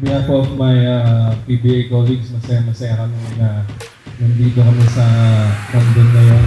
behalf of my PBA colleagues, masaya kami na nandito kami sa London ngayon.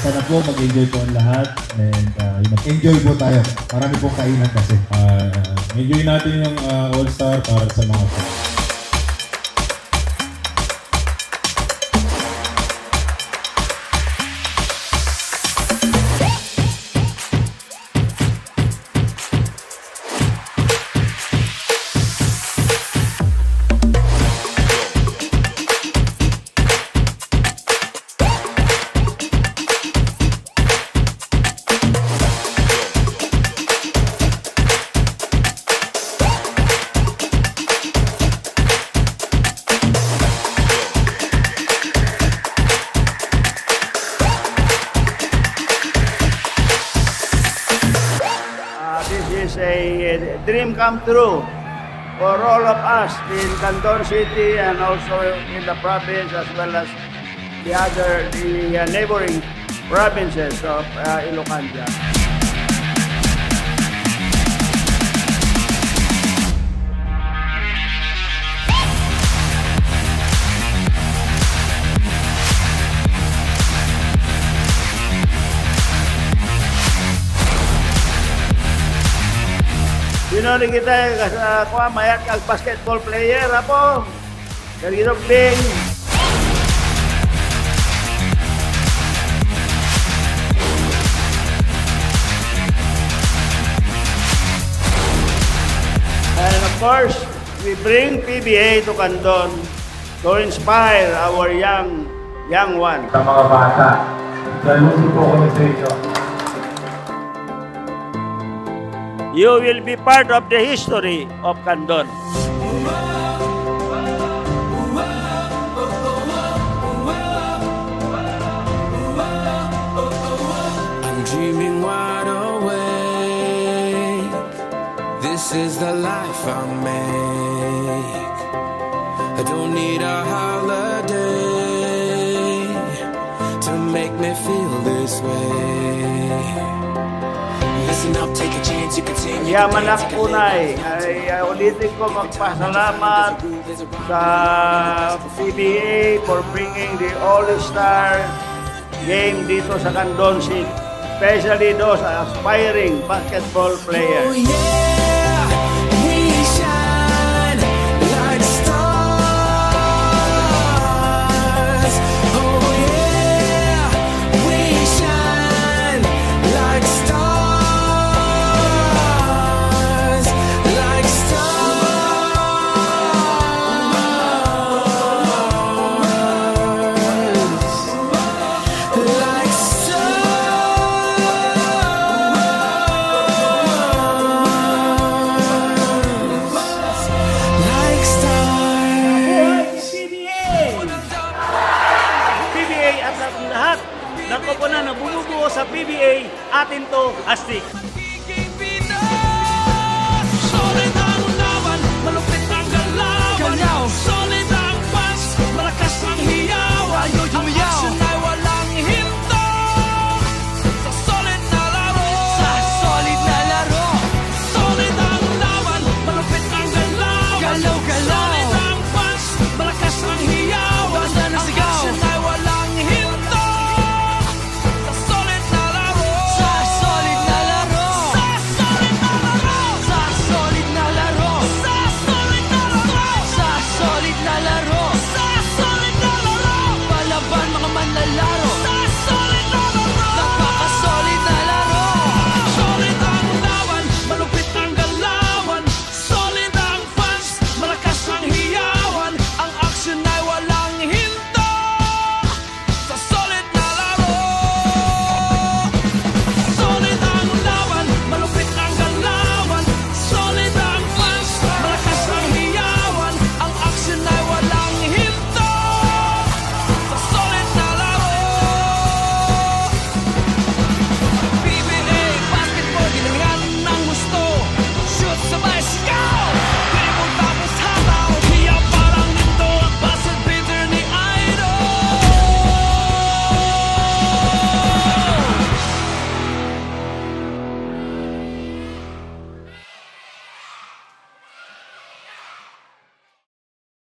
Sana po mag-enjoy po ang lahat and mag-enjoy po tayo. Marami pong kainan kasi. Enjoy natin yung All-Star para sa mga fans. This is a dream come true for all of us in Canton City and also in the province as well as the neighboring provinces of Ilocanda. Pinori kita kuha mayat kag basketball player apo. Kagidog ding. And of course, we bring PBA to Canton to inspire our young one. Sa mga bata, saludo po kami sa inyo. You will be part of the history of Canton. I'm dreaming wide awake. This is the life I make. I don't need a holiday to make me feel this way. Listen up, take a chance, you can sing. Yaman ang punay ay ulitin ko magpasalamat sa PBA for bringing the All-Star game dito sa Canton City, especially those aspiring basketball Oh players. yeah, we shine like stars. Oh yeah, we shine like stars. Like PBA at ang lahat ng koponan na bumubuo sa PBA, atin to astig.